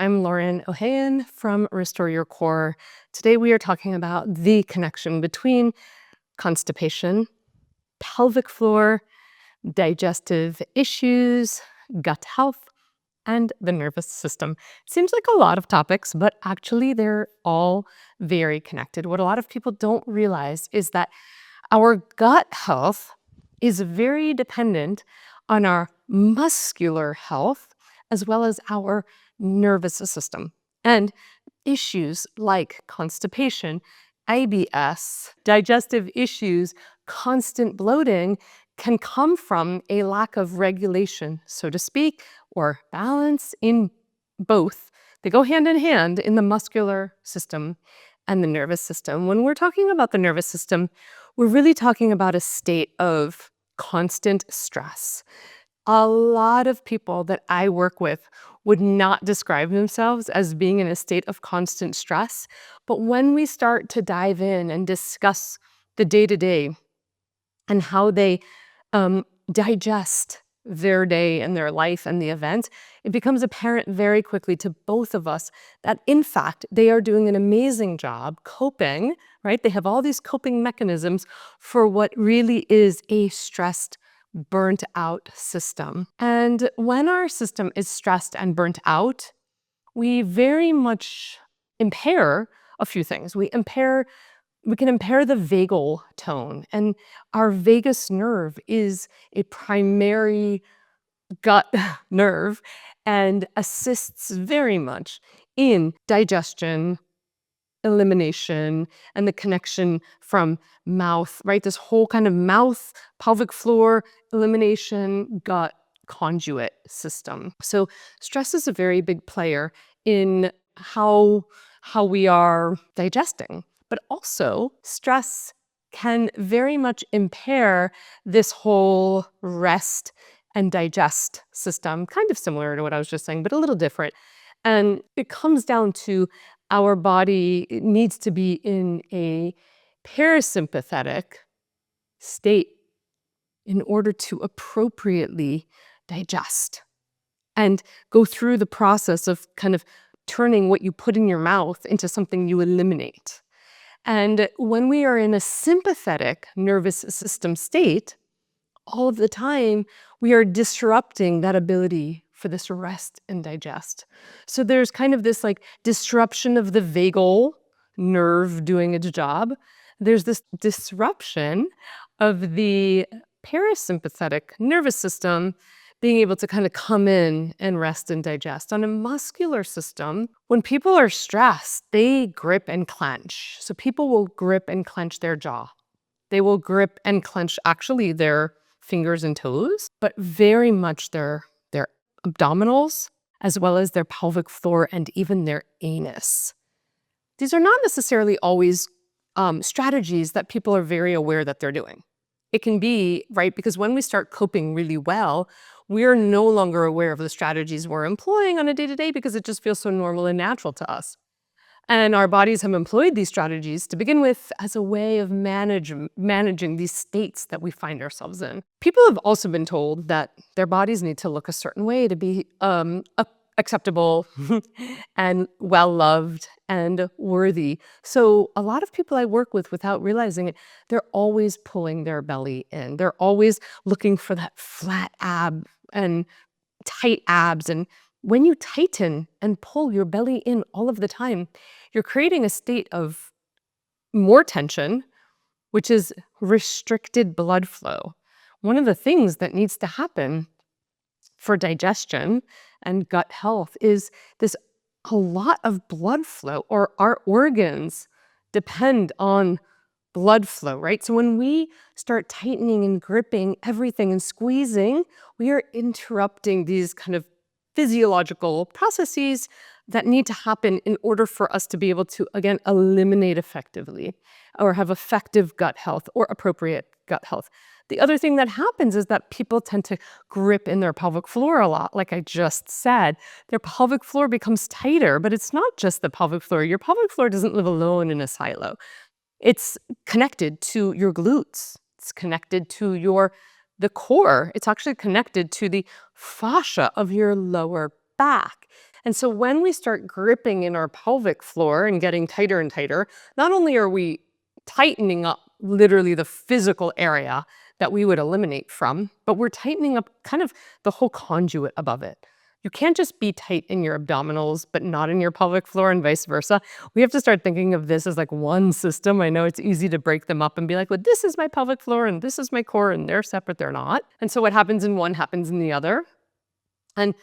I'm Lauren Ohayon from Restore Your Core. Today we are talking about the connection between constipation, pelvic floor, digestive issues, gut health, and the nervous system. Seems like a lot of topics, but actually they're all very connected. What a lot of people don't realize is that our gut health is very dependent on our muscular health as well as our nervous system. And issues like constipation, IBS, digestive issues, constant bloating can come from a lack of regulation, so to speak, or balance in both. They go hand in hand in the muscular system and the nervous system. When we're talking about the nervous system, we're really talking about a state of constant stress. A lot of people that I work with would not describe themselves as being in a state of constant stress. But when we start to dive in and discuss the day-to-day and how they digest their day and their life and the event, it becomes apparent very quickly to both of us that, in fact, they are doing an amazing job coping, right? They have all these coping mechanisms for what really is a stressed, burnt out system. And when our system is stressed and burnt out, we very much impair a few things. We can impair the vagal tone, and our vagus nerve is a primary gut nerve and assists very much in digestion, elimination, and the connection from mouth, right? This whole kind of mouth, pelvic floor, elimination, gut conduit system. So stress is a very big player in how we are digesting. But also, stress can very much impair this whole rest and digest system, kind of similar to what I was just saying, but a little different. And it comes down to our body needs to be in a parasympathetic state in order to appropriately digest and go through the process of kind of turning what you put in your mouth into something you eliminate. And when we are in a sympathetic nervous system state, all of the time, we are disrupting that ability for this rest and digest. So there's kind of this like disruption of the vagal nerve doing its job. There's this disruption of the parasympathetic nervous system being able to kind of come in and rest and digest. On a muscular system, when people are stressed, they grip and clench. So people will grip and clench their jaw. They will grip and clench actually their fingers and toes, but very much their abdominals, as well as their pelvic floor and even their anus. These are not necessarily always strategies that people are very aware that they're doing. It can be, right, because when we start coping really well, we're no longer aware of the strategies we're employing on a day-to-day because it just feels so normal and natural to us. And our bodies have employed these strategies to begin with as a way of managing these states that we find ourselves in. People have also been told that their bodies need to look a certain way to be acceptable and well-loved and worthy. So a lot of people I work with, without realizing it, they're always pulling their belly in. They're always looking for that flat ab and tight abs. And when you tighten and pull your belly in all of the time, you're creating a state of more tension, which is restricted blood flow. One of the things that needs to happen for digestion and gut health is a lot of blood flow, or our organs depend on blood flow, right? So when we start tightening and gripping everything and squeezing, we are interrupting these kind of physiological processes that need to happen in order for us to be able to, again, eliminate effectively or have effective gut health or appropriate gut health. The other thing that happens is that people tend to grip in their pelvic floor a lot, like I just said. Their pelvic floor becomes tighter, but it's not just the pelvic floor. Your pelvic floor doesn't live alone in a silo. It's connected to your glutes. It's connected to the core. It's actually connected to the fascia of your lower back. And so when we start gripping in our pelvic floor and getting tighter and tighter, not only are we tightening up literally the physical area that we would eliminate from, but we're tightening up kind of the whole conduit above it. You can't just be tight in your abdominals, but not in your pelvic floor and vice versa. We have to start thinking of this as like one system. I know it's easy to break them up and be like, well, this is my pelvic floor and this is my core and they're separate, they're not. And so what happens in one happens in the other. And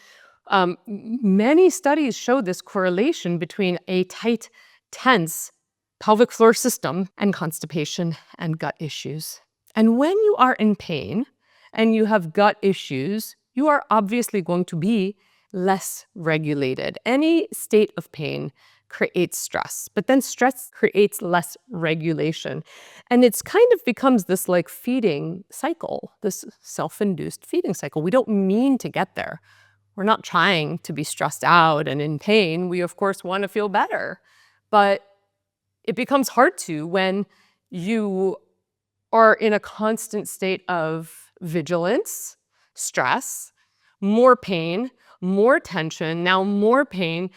many studies show this correlation between a tight, tense pelvic floor system and constipation and gut issues. And when you are in pain and you have gut issues, you are obviously going to be less regulated. Any state of pain creates stress, but then stress creates less regulation. And it's kind of becomes this like feeding cycle, this self-induced feeding cycle. We don't mean to get there. We're not trying to be stressed out and in pain. We, of course, want to feel better. But it becomes hard to when you are in a constant state of vigilance, stress, more pain, more tension, now more pain,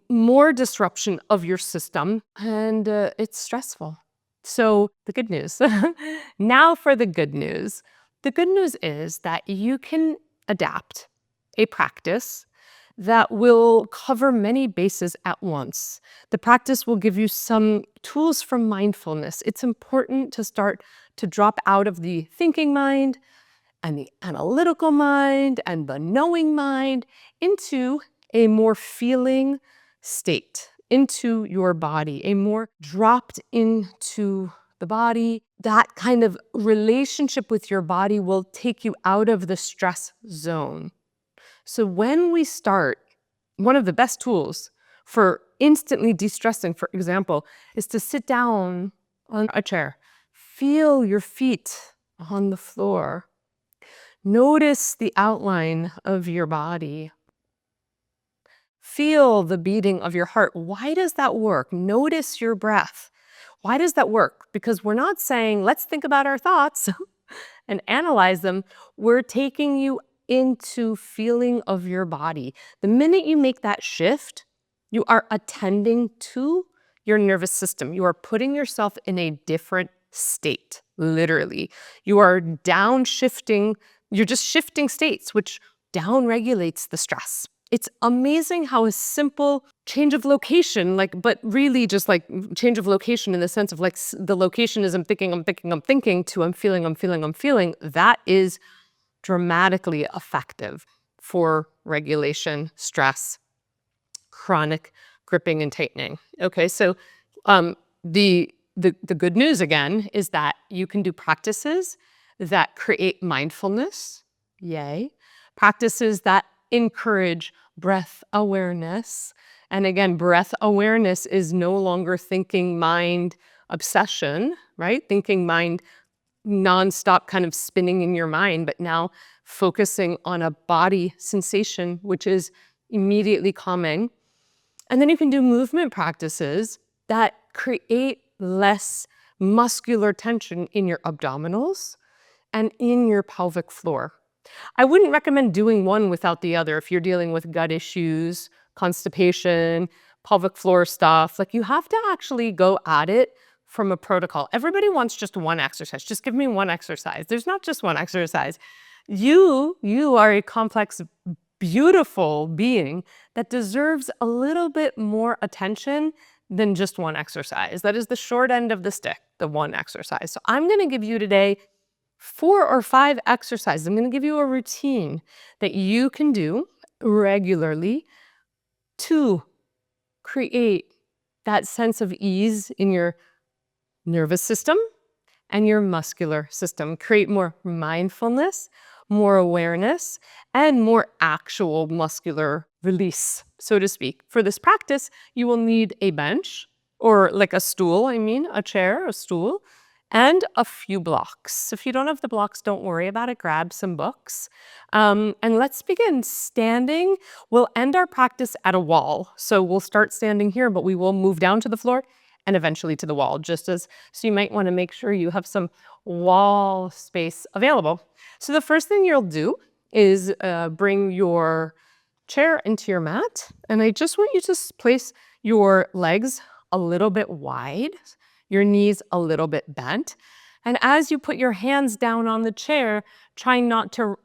more disruption of your system, and it's stressful. So the good news. Now for the good news. The good news is that you can adapt a practice that will cover many bases at once. The practice will give you some tools for mindfulness. It's important to start to drop out of the thinking mind and the analytical mind and the knowing mind into a more feeling state, into your body, a more dropped into the body. That kind of relationship with your body will take you out of the stress zone. So when we start, one of the best tools for instantly de-stressing, for example, is to sit down on a chair. Feel your feet on the floor. Notice the outline of your body. Feel the beating of your heart. Why does that work? Notice your breath. Why does that work? Because we're not saying, let's think about our thoughts and analyze them. We're taking you into feeling of your body. The minute you make that shift, you are attending to your nervous system. You are putting yourself in a different state, literally. You are downshifting, you're just shifting states, which downregulates the stress. It's amazing how a simple change of location, but really just like change of location in the sense of like the location is I'm thinking, to I'm feeling, that is dramatically effective for regulation, stress, chronic gripping and tightening. Okay, so the good news again is that you can do practices that create mindfulness, yay, practices that encourage breath awareness. And again, breath awareness is no longer thinking mind obsession, right? Thinking mind nonstop kind of spinning in your mind, but now focusing on a body sensation, which is immediately calming. And then you can do movement practices that create less muscular tension in your abdominals and in your pelvic floor. I wouldn't recommend doing one without the other if you're dealing with gut issues, constipation, pelvic floor stuff. Like you have to actually go at it from a protocol. Everybody wants just one exercise. Just give me one exercise. There's not just one exercise. You are a complex, beautiful being that deserves a little bit more attention than just one exercise. That is the short end of the stick, the one exercise. So I'm going to give you today 4 or 5 exercises. I'm going to give you a routine that you can do regularly to create that sense of ease in your nervous system and your muscular system. Create more mindfulness, more awareness, and more actual muscular release, so to speak. For this practice, you will need a bench or like a stool, a chair, a stool, and a few blocks. If you don't have the blocks, don't worry about it. Grab some books. And let's begin standing. We'll end our practice at a wall. So we'll start standing here, but we will move down to the floor and eventually to the wall, so you might want to make sure you have some wall space available. So the first thing you'll do is bring your chair into your mat. And I just want you to place your legs a little bit wide, your knees a little bit bent. And as you put your hands down on the chair, trying not to,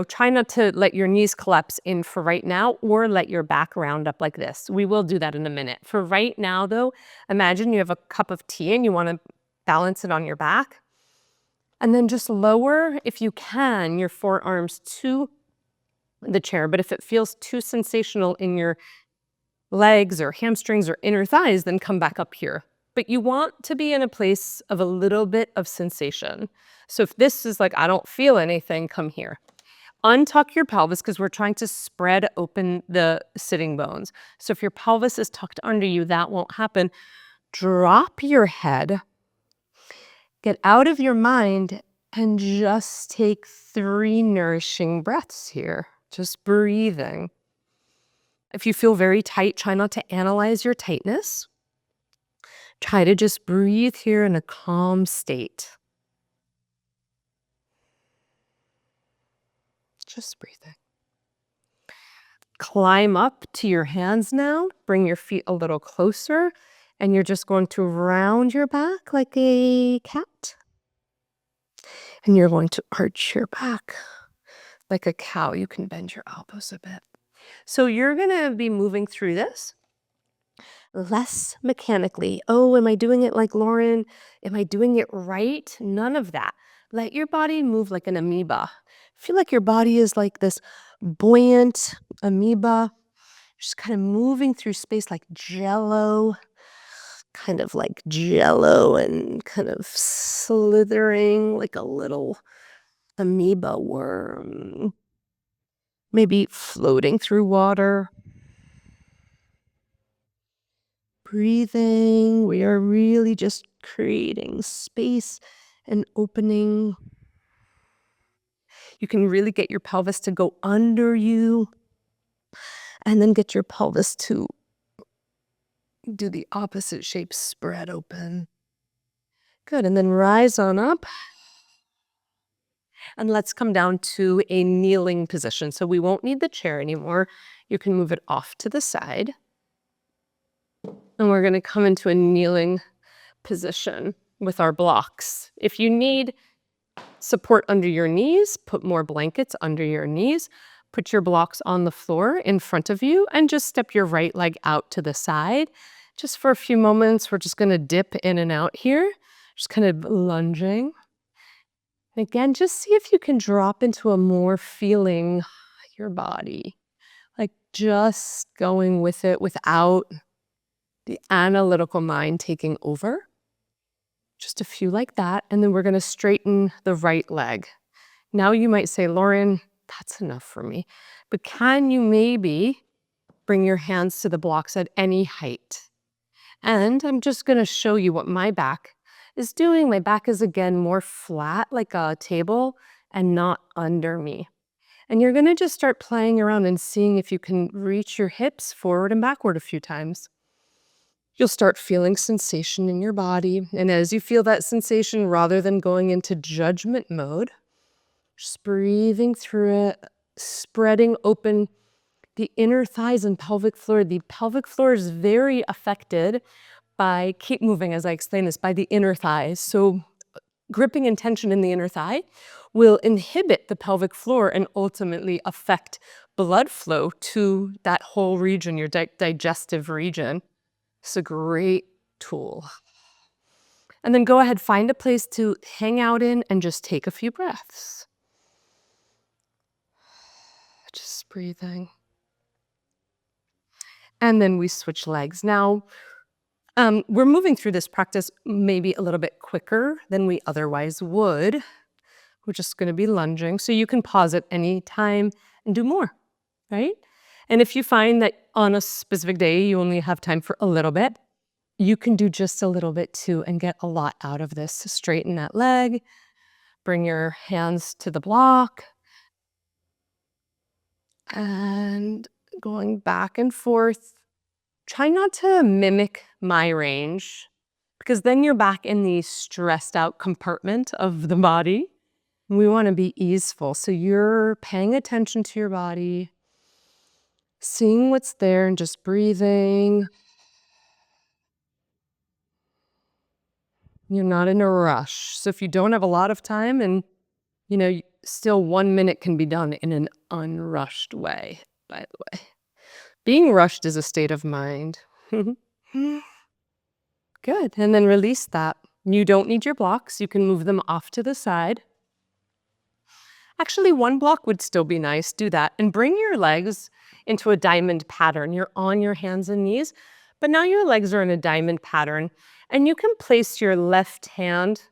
try not to let your knees collapse in for right now or let your back round up like this. We will do that in a minute. For right now, though, imagine you have a cup of tea and you want to balance it on your back. And then just lower, if you can, your forearms to the chair. But if it feels too sensational in your legs or hamstrings or inner thighs, then come back up here. But you want to be in a place of a little bit of sensation. So if this is like, I don't feel anything, come here. Untuck your pelvis because we're trying to spread open the sitting bones. So if your pelvis is tucked under you, that won't happen. Drop your head, get out of your mind, and just take 3 nourishing breaths here. Just breathing. If you feel very tight, try not to analyze your tightness. Try to just breathe here in a calm state. Just breathing. Climb up to your hands now. Bring your feet a little closer. And you're just going to round your back like a cat. And you're going to arch your back like a cow. You can bend your elbows a bit. So you're going to be moving through this less mechanically. Oh, am I doing it like Lauren? Am I doing it right? None of that. Let your body move like an amoeba. Feel like your body is like this buoyant amoeba, just kind of moving through space like jello, and kind of slithering like a little amoeba worm. Maybe floating through water. Breathing. We are really just creating space and opening. You can really get your pelvis to go under you and then get your pelvis to do the opposite shape, spread open. Good, and then rise on up. And let's come down to a kneeling position. So we won't need the chair anymore. You can move it off to the side. And we're gonna come into a kneeling position with our blocks. If you need support under your knees, put more blankets under your knees. Put your blocks on the floor in front of you and just step your right leg out to the side. Just for a few moments, we're just gonna dip in and out here. Just kind of lunging. And again, just see if you can drop into a more feeling your body. Like just going with it without the analytical mind taking over. Just a few like that. And then we're going to straighten the right leg. Now you might say, Lauren, that's enough for me. But can you maybe bring your hands to the blocks at any height? And I'm just going to show you what my back is doing. My back is again more flat like a table and not under me. And you're going to just start playing around and seeing if you can reach your hips forward and backward a few times. You'll start feeling sensation in your body. And as you feel that sensation, rather than going into judgment mode, just breathing through it, spreading open the inner thighs and pelvic floor. The pelvic floor is very affected by, keep moving as I explain this, by the inner thighs. So gripping and tension in the inner thigh will inhibit the pelvic floor and ultimately affect blood flow to that whole region, your digestive region. It's a great tool. And then go ahead, find a place to hang out in and just take a few breaths. Just breathing. And then we switch legs. Now, we're moving through this practice maybe a little bit quicker than we otherwise would. We're just going to be lunging. So you can pause at any time and do more, right? And if you find that on a specific day you only have time for a little bit, you can do just a little bit too and get a lot out of this. Straighten that leg, bring your hands to the block, and going back and forth. Try not to mimic my range because then you're back in the stressed out compartment of the body. We want to be easeful. So you're paying attention to your body. Seeing what's there and just breathing. You're not in a rush. So if you don't have a lot of time and, still 1 minute can be done in an unrushed way, by the way. Being rushed is a state of mind. Good. And then release that. You don't need your blocks. You can move them off to the side. Actually, one block would still be nice. Do that. And bring your legs into a diamond pattern. You're on your hands and knees, but now your legs are in a diamond pattern. And you can place your left hand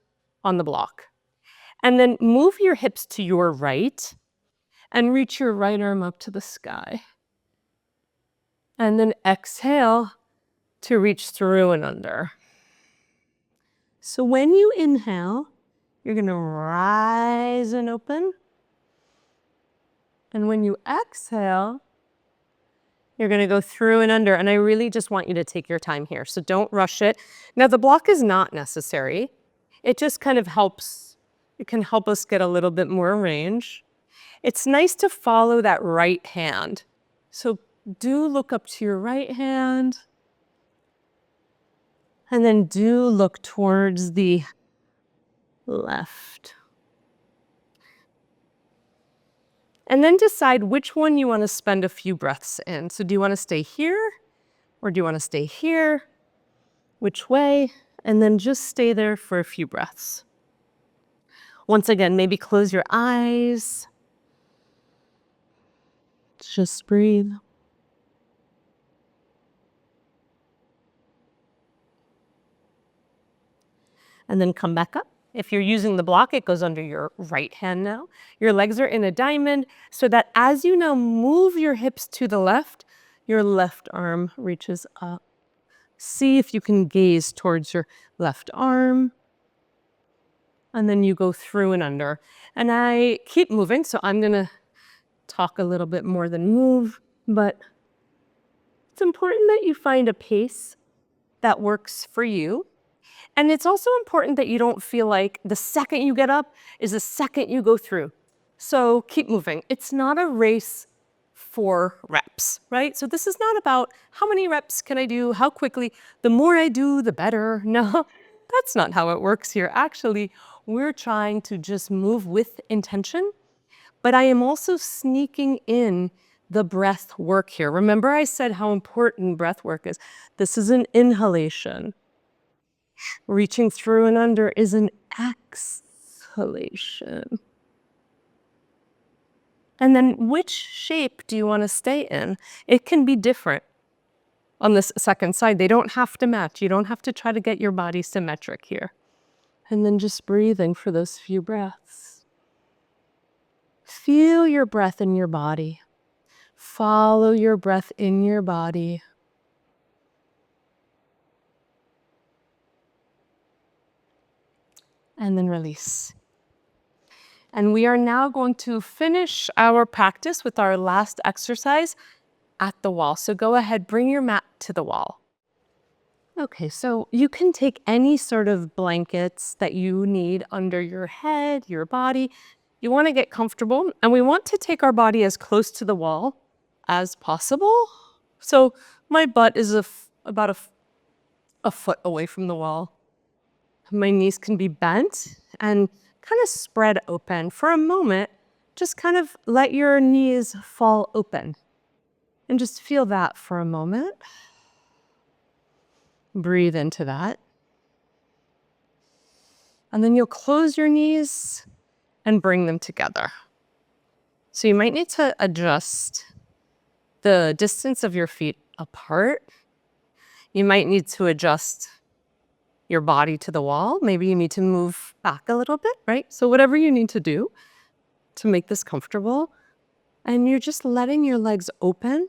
on the block. And then move your hips to your right and reach your right arm up to the sky. And then exhale to reach through and under. So when you inhale, you're going to rise and open. And when you exhale, you're going to go through and under. And I really just want you to take your time here. So don't rush it. Now, the block is not necessary. It just kind of helps. It can help us get a little bit more range. It's nice to follow that right hand. So do look up to your right hand. And then do look towards the left. And then decide which one you want to spend a few breaths in. So do you want to stay here or do you want to stay here? Which way? And then just stay there for a few breaths. Once again, maybe close your eyes. Just breathe. And then come back up. If you're using the block, it goes under your right hand now. Your legs are in a diamond so that as you now move your hips to the left, your left arm reaches up. See if you can gaze towards your left arm. And then you go through and under. And I keep moving, so I'm going to talk a little bit more than move. But it's important that you find a pace that works for you. And it's also important that you don't feel like the second you get up is the second you go through. So keep moving. It's not a race for reps, right? So this is not about how many reps can I do, how quickly. The more I do, the better. No, that's not how it works here. Actually, we're trying to just move with intention, but I am also sneaking in the breath work here. Remember I said how important breath work is. This is an inhalation. Reaching through and under is an exhalation. And then which shape do you want to stay in? It can be different on this second side. They don't have to match. You don't have to try to get your body symmetric here. And then just breathing for those few breaths. Feel your breath in your body. Follow your breath in your body. And then release. And we are now going to finish our practice with our last exercise at the wall. So go ahead, bring your mat to the wall. Okay, so you can take any sort of blankets that you need under your head, your body. You want to get comfortable, and we want to take our body as close to the wall as possible. So my butt is about a foot away from the wall. My knees can be bent and kind of spread open. For a moment, just kind of let your knees fall open and just feel that for a moment. Breathe into that. And then you'll close your knees and bring them together. So you might need to adjust the distance of your feet apart. You might need to adjust your body to the wall. Maybe you need to move back a little bit, right? So whatever you need to do to make this comfortable. And you're just letting your legs open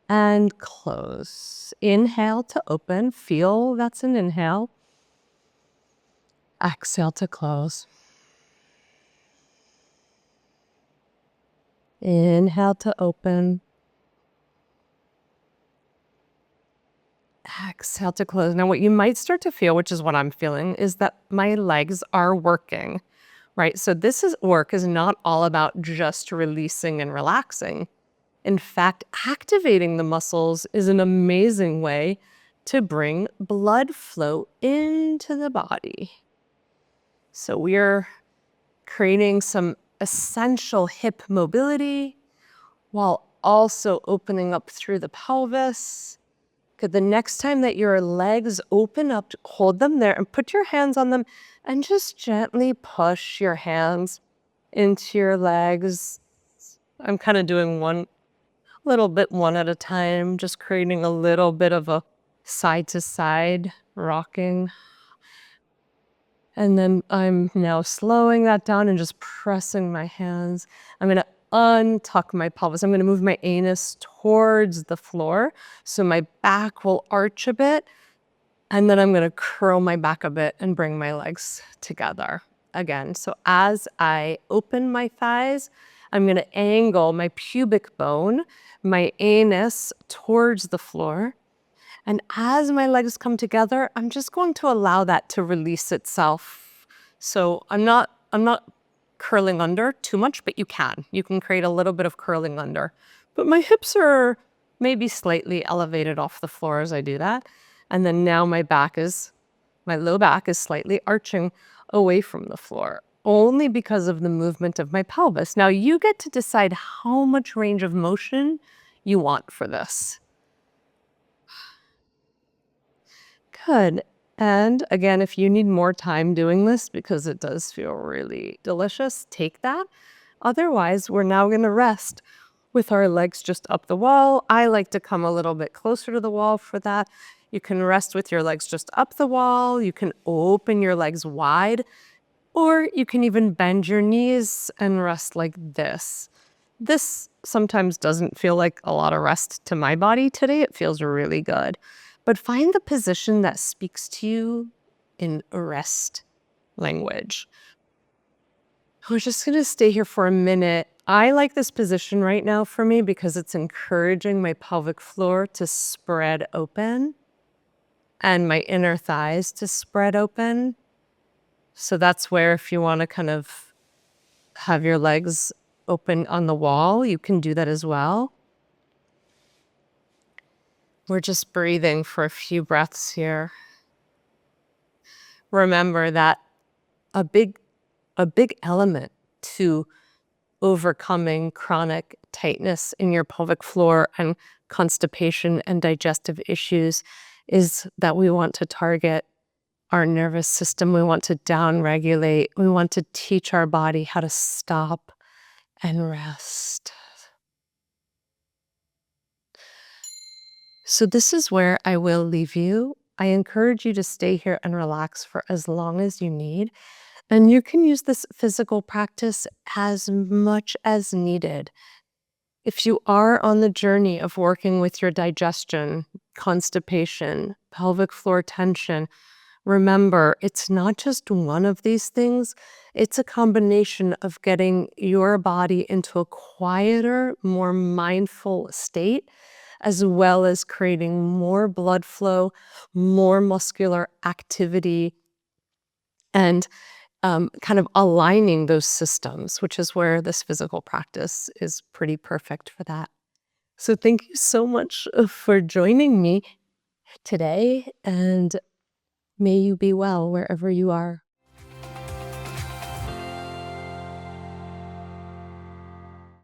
and close. Inhale to open. Feel that's an inhale. Exhale to close. Inhale to open. Exhale to close. Now, what you might start to feel, which is what I'm feeling, is that my legs are working, right? So work is not all about just releasing and relaxing. In fact, activating the muscles is an amazing way to bring blood flow into the body. So we're creating some essential hip mobility while also opening up through the pelvis. Good. The next time that your legs open up, hold them there and put your hands on them and just gently push your hands into your legs. I'm kind of doing one little bit one at a time, just creating a little bit of a side to side rocking. And then I'm now slowing that down and just pressing my hands. I'm going to untuck my pelvis. I'm going to move my anus towards the floor so my back will arch a bit. And then I'm going to curl my back a bit and bring my legs together again. So as I open my thighs, I'm going to angle my pubic bone, my anus towards the floor. And as my legs come together, I'm just going to allow that to release itself. So I'm not curling under too much, but you can create a little bit of curling under. But my hips are maybe slightly elevated off the floor as I do that. And then now my low back is slightly arching away from the floor, only because of the movement of my pelvis. Now you get to decide how much range of motion you want for this. Good. And again, if you need more time doing this, because it does feel really delicious, take that. Otherwise, we're now going to rest with our legs just up the wall. I like to come a little bit closer to the wall for that. You can rest with your legs just up the wall. You can open your legs wide, or you can even bend your knees and rest like this. This sometimes doesn't feel like a lot of rest to my body today. It feels really good. But find the position that speaks to you in rest language. We're just going to stay here for a minute. I like this position right now for me because it's encouraging my pelvic floor to spread open and my inner thighs to spread open. So that's where if you want to kind of have your legs open on the wall, you can do that as well. We're just breathing for a few breaths here. Remember that a big element to overcoming chronic tightness in your pelvic floor and constipation and digestive issues is that we want to target our nervous system. We want to downregulate. We want to teach our body how to stop and rest. So this is where I will leave you. I encourage you to stay here and relax for as long as you need. And you can use this physical practice as much as needed. If you are on the journey of working with your digestion, constipation, pelvic floor tension, remember, it's not just one of these things. It's a combination of getting your body into a quieter, more mindful state, as well as creating more blood flow, more muscular activity, and kind of aligning those systems, which is where this physical practice is pretty perfect for that. So thank you so much for joining me today, and may you be well wherever you are.